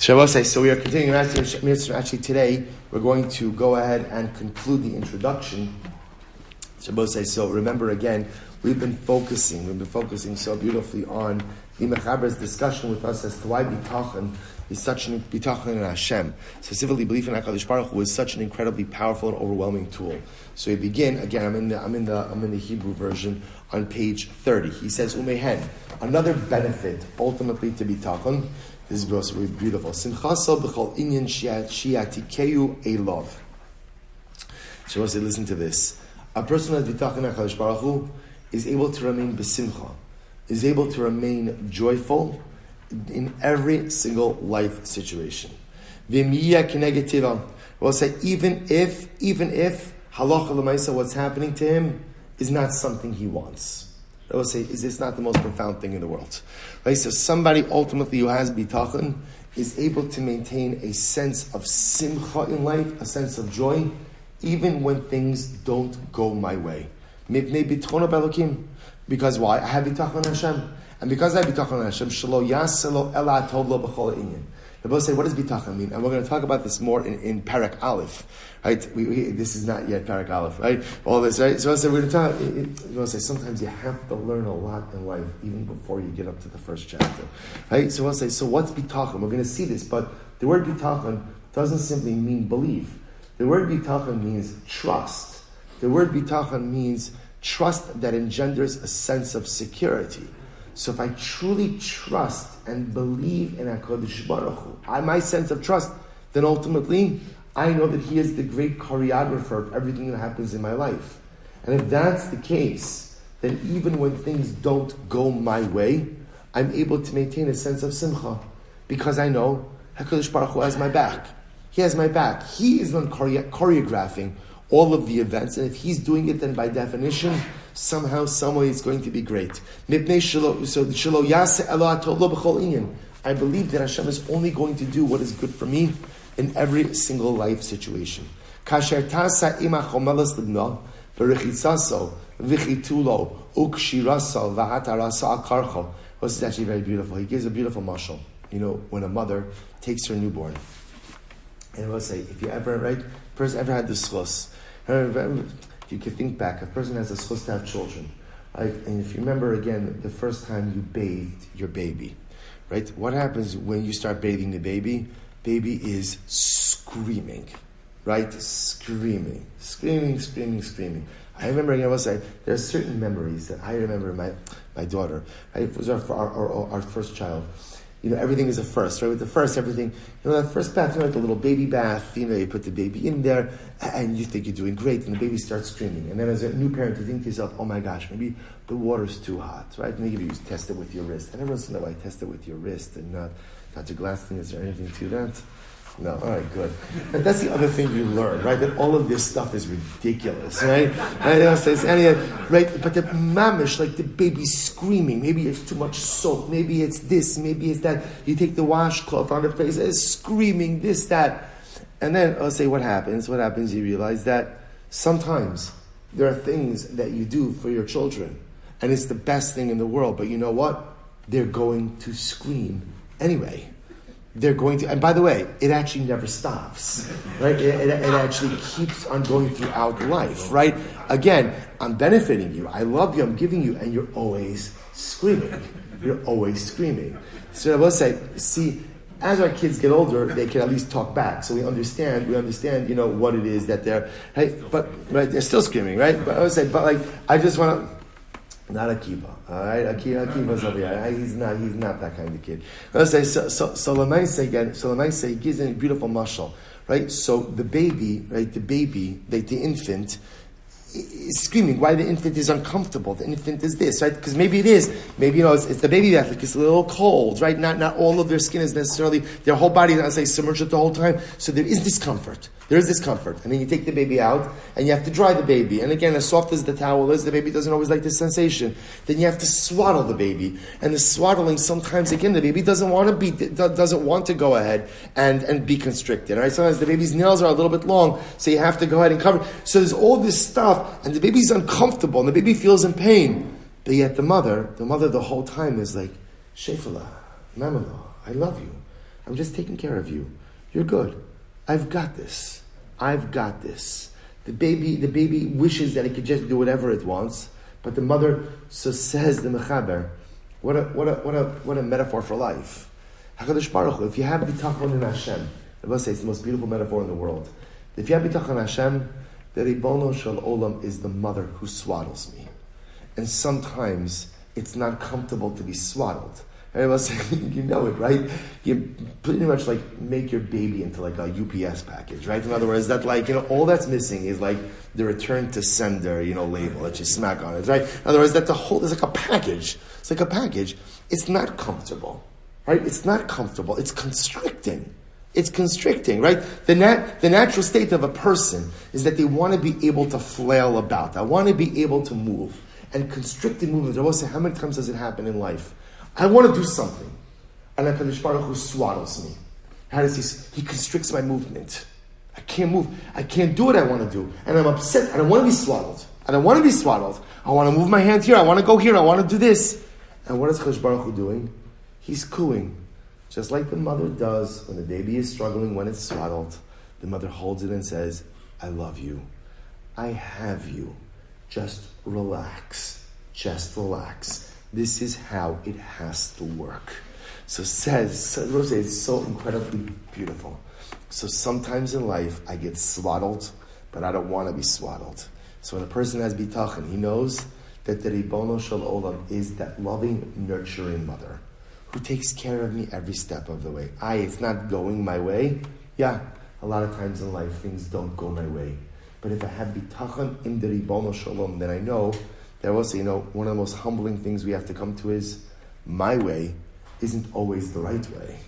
Shabbos, so we are continuing actually today we're going to go ahead and conclude the introduction. Shabbos, so remember again, we've been focusing so beautifully on the Mechaber's discussion with us as to why Bitachon is such an Bitachon in Hashem. Specifically, belief in HaKadosh Baruch Hu is such an incredibly powerful and overwhelming tool. So we begin again. I'm in the Hebrew version on page 30. He says, "Umehen." Another benefit ultimately to Bitachon. This is also really beautiful. Simchasal b'chol inyan shiatikeyu elov. So I want to listen to this. A person who has Bitachon HaKadosh Baruch Hu is able to remain besimcha, is able to remain joyful in every single life situation. V'miyah k'negetiva. We'll say even if halacha l'maisa, what's happening to him is not something he wants. I will say, is this not the most profound thing in the world? Right? So somebody ultimately who has bitachon is able to maintain a sense of simcha in life, a sense of joy, even when things don't go my way. Because why? I have bitachon Hashem. And because I have bitachon Hashem, shelo yaselo ela tov lo b'chol inyan. The Bible say, what does bitachon mean? And we're going to talk about this more in Parak Aleph, right? This is not yet Parak Aleph, right? All this, right? So we're going to talk. We're going to say sometimes you have to learn a lot in life even before you get up to the first chapter, right? So we'll say, so what's bitachon? We're going to see this, but the word bitachon doesn't simply mean believe. The word bitachon means trust. The word bitachon means trust that engenders a sense of security. So if I truly trust and believe in HaKadosh Baruch Hu, my sense of trust, then ultimately, I know that He is the great choreographer of everything that happens in my life. And if that's the case, then even when things don't go my way, I'm able to maintain a sense of simcha, because I know HaKadosh Baruch Hu has my back. He has my back. He is the one choreographing all of the events, and if He's doing it, then by definition, somehow, someway, it's going to be great. I believe that Hashem is only going to do what is good for me in every single life situation. This is actually very beautiful. He gives a beautiful mashal. You know, when a mother takes her newborn, and we'll say, if you ever, right, person ever had this schus, if you could think back, a person has a schus to have children, right? And if you remember again, the first time you bathed your baby, right? What happens when you start bathing the baby? Baby is screaming, right? Screaming. I remember again, I will say, there are certain memories that I remember my daughter, right? It was our first child. You know, everything is a first, right? With the first, everything, that first bath, like the little baby bath, you put the baby in there, and you think you're doing great, and the baby starts screaming. And then as a new parent, you think to yourself, oh my gosh, maybe the water's too hot, right? Maybe you test it with your wrist. And everyone's saying, I test it with your wrist and not Dr. Glasston, is there anything to that? No, all right, good. And that's the other thing you learn, right? That all of this stuff is ridiculous, right? Right? But the mamish, like the baby's screaming. Maybe it's too much soap. Maybe it's this. Maybe it's that. You take the washcloth on the face, it's screaming, this, that. And then I'll say, what happens? What happens? You realize that sometimes there are things that you do for your children, and it's the best thing in the world. But you know what? They're going to scream anyway. They're going to, and by the way, it actually never stops, right? It actually keeps on going throughout life, right? Again, I'm benefiting you, I love you, I'm giving you, and you're always screaming. You're always screaming. So I will say, see, as our kids get older, they can at least talk back. So we understand, what it is that they're, right? But, right, they're still screaming, right? But I would say, I just want to, not Akiva, all right? Akiva's over here. He's not that kind of kid. Let's say so. Lamaisa he gives a beautiful mashal, right? So the baby, right? The infant is screaming. Why the infant is uncomfortable? The infant is this, right? Because maybe it is. Maybe it's the baby that it's a little cold, right? Not all of their skin is necessarily their whole body. I say submerged the whole time. So there is discomfort. And then you take the baby out, and you have to dry the baby. And again, as soft as the towel is, the baby doesn't always like this sensation. Then you have to swaddle the baby. And the swaddling, sometimes, again, the baby doesn't want to go ahead and be constricted. Right? Sometimes the baby's nails are a little bit long, so you have to go ahead and cover. So there's all this stuff, and the baby's uncomfortable, and the baby feels in pain. But yet the mother the whole time is like, Shefala, Mamalo, I love you. I'm just taking care of you. You're good. I've got this. The baby wishes that it could just do whatever it wants, but the mother, so says the Mechaber, what a metaphor for life. HaKadosh Baruch Hu, if you have bitachon in Hashem, I must say it's the most beautiful metaphor in the world. If you have bitachon in Hashem, the Ribono Shel Olam is the mother who swaddles me. And sometimes it's not comfortable to be swaddled. I must say, you know it, right? You pretty much like make your baby into like a UPS package, right? In other words, that like, all that's missing is like the return to sender, label that you smack on it, right? In other words, it's like a package. It's like a package. It's not comfortable, right? It's not comfortable. It's constricting. It's constricting, right? The natural state of a person is that they want to be able to flail about. I want to be able to move. And constricted movements, I will say, how many times does it happen in life? I want to do something. And HaKadosh Baruch Hu swaddles me. How does he constricts my movement. I can't move. I can't do what I want to do. And I'm upset. I don't want to be swaddled. I want to move my hand here. I want to go here. I want to do this. And what is HaKadosh Baruch Hu doing? He's cooing. Just like the mother does when the baby is struggling, when it's swaddled. The mother holds it and says, I love you. I have you. Just relax. This is how it has to work. So Rose, it's so incredibly beautiful. So sometimes in life, I get swaddled, but I don't want to be swaddled. So when a person has bitachon, he knows that the Ribono Shel Olam is that loving, nurturing mother who takes care of me every step of the way. It's not going my way. Yeah, a lot of times in life, things don't go my way. But if I have bitachon in the Ribono Shel Olam, then I know that also, one of the most humbling things we have to come to is my way isn't always the right way,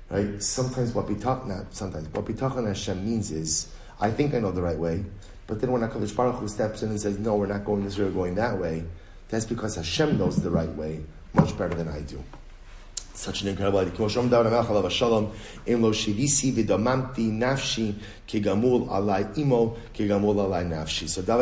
right? Sometimes what bitachon Hashem means is, I think I know the right way, but then when HaKadosh Baruch Hu steps in and says, no, we're not going this way, we're going that way, that's because Hashem knows the right way much better than I do. Such an incredible idea. So David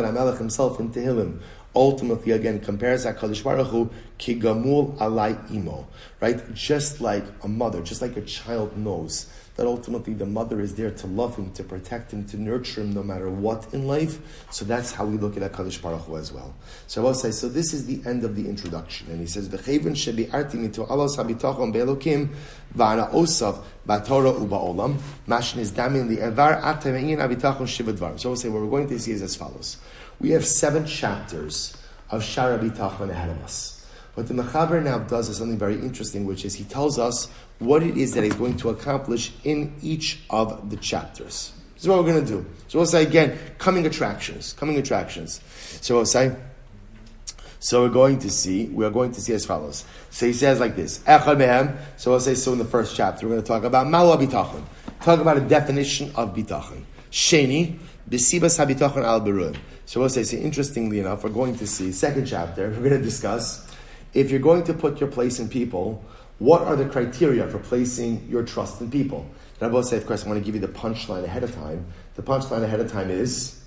HaMelech himself in Tehillim ultimately again compares HaKadosh Baruch Hu ki gamul alai imo, right? Just like a mother, just like a child knows that ultimately the mother is there to love him, to protect him, to nurture him no matter what in life. So that's how we look at HaKadosh Baruch Hu as well. So I will say, so this is the end of the introduction. And he says, V'cheven shebi'arti mito alos habitachon be'elokim v'ana osav b'torah u'ba'olam mashin is damin li'evar atemein habitachon shiva dvarim. So I will say, what we're going to see is as follows. We have 7 chapters of Shaar Habitachon ahead of us. What the Mechaber now does is something very interesting, which is he tells us what it is that he's going to accomplish in each of the chapters. This is what we're going to do. So we'll say again, coming attractions. So we'll say, we're going to see as follows. So he says like this, Echad mehem. So we'll say, so in the first chapter, we're going to talk about Mahu Habitachon. Talk about a definition of Bitachon. Sheni, B'sibas Habitachon al Beruim. So we'll say, interestingly enough, we're going to see, second chapter, we're going to discuss, if you're going to put your place in people, what are the criteria for placing your trust in people? And I will say, of course, I want to give you the punchline ahead of time. The punchline ahead of time is,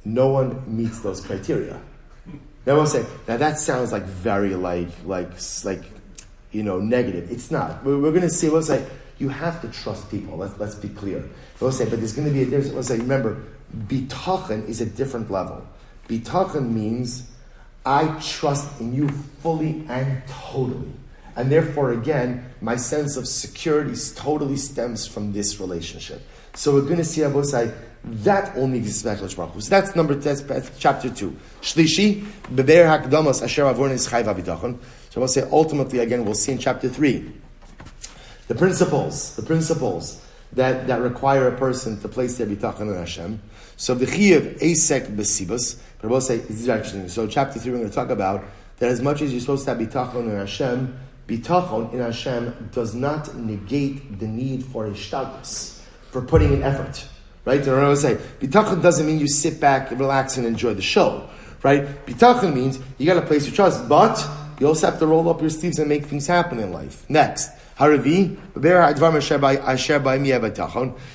no one meets those criteria. Now I will say, now that sounds like very negative. It's not. We're going to see, we'll say, you have to trust people. Let's be clear. We'll say, but there's going to be a difference. We'll say, remember, bitachon is a different level. Bitachon means I trust in you fully and totally. And therefore, again, my sense of security totally stems from this relationship. So we're going to see, I will say, that only exists by HaKadosh Baruch Hu. So that's chapter 2. Shlishi, beber hakdamos asher avorn is chayv habitachon. So I will say, ultimately, again, we'll see in chapter 3, the principles that require a person to place their bitachon in Hashem. So the chiyuv eisek besibas, but I will say, it's interesting. So chapter 3, we're going to talk about that as much as you're supposed to have bitachon in Hashem, bitachon in Hashem does not negate the need for hishtadlus, for putting in effort. Right? And I will say, bitachon doesn't mean you sit back, relax, and enjoy the show. Right? Bitachon means you got to place your trust, but you also have to roll up your sleeves and make things happen in life. Next. Haravi,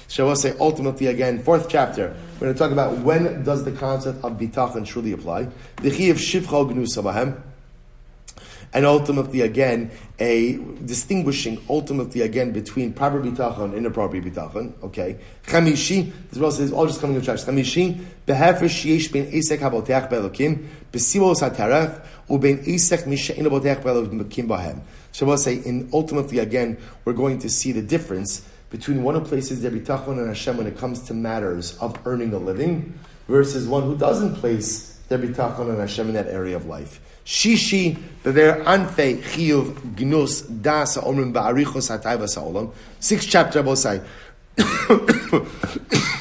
so I will say ultimately again, 4th chapter, we're going to talk about when does the concept of bitachon truly apply. And and ultimately again a distinguishing ultimately again between proper bitachon and inappropriate bitachon. Okay, chamishi. This also is all just coming in tracks. Chamishi behafresh yesh ben isek haboteach belokim besilos hatarach uben isek mishein haboteach belokim bahem. So we'll say, in ultimately again, we're going to see the difference between one who places their bitachon and Hashem when it comes to matters of earning a living, versus one who doesn't place their bitachon and Hashem in that area of life. Shishi bever anfei chiyuv gnus das omrim ba'arichos hatay v'sa'olam. 6th chapter, Bosai.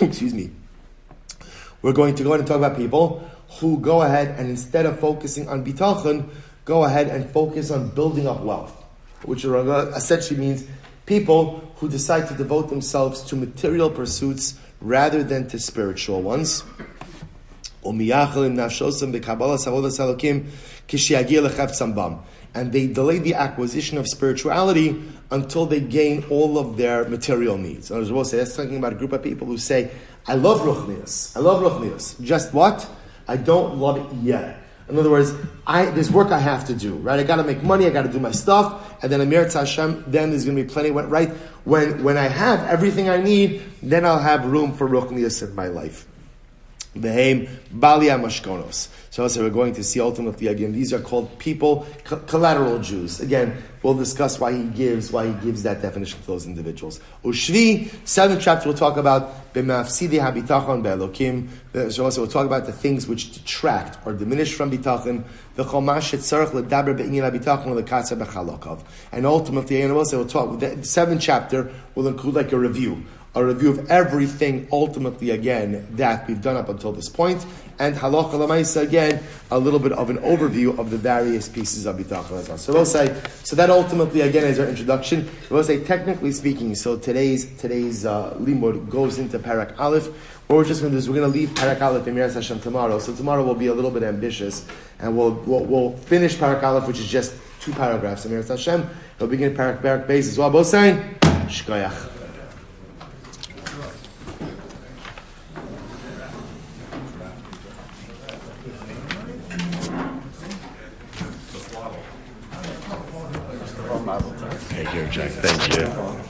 Excuse me. We're going to go ahead and talk about people who go ahead and instead of focusing on bitachon, go ahead and focus on building up wealth, which essentially means people who decide to devote themselves to material pursuits rather than to spiritual ones. And they delay the acquisition of spirituality until they gain all of their material needs. In other words, that's talking about a group of people who say, I love ruchnius. Just what? I don't love it yet. In other words, there's work I have to do, right? I got to make money, I got to do my stuff, and then Amir Hashem, then there's going to be plenty, right? When I have everything I need, then I'll have room for ruchnius in my life. Behem Balia Mashkonos. So also we're going to see ultimately again, these are called people, collateral Jews. Again, we'll discuss why he gives that definition to those individuals. Ushvi, 7th chapter, we'll talk about B'mafsidi habitachon be'elokim. So also we'll talk about the things which detract or diminish from bitachon. The chomash etzarech ledaber be'inyan habitachon lekatzer b'chalokov. And ultimately, and also we'll talk, the 7th chapter will include like a review of everything, ultimately, again, that we've done up until this point. And halacha l'maisa, again, a little bit of an overview of the various pieces of bitachon as well. So we'll say, so that ultimately, again, is our introduction. We'll say, technically speaking, so today's limud goes into Parak Aleph. What we're just going to do is we're going to leave Parak Aleph in Miras Hashem tomorrow. So tomorrow will be a little bit ambitious, and we'll finish Parak Aleph, which is just 2 paragraphs in Miras Hashem. We'll begin Parak Beis as well. Both saying, Shkoyach. Thank you, Jack. Thank you.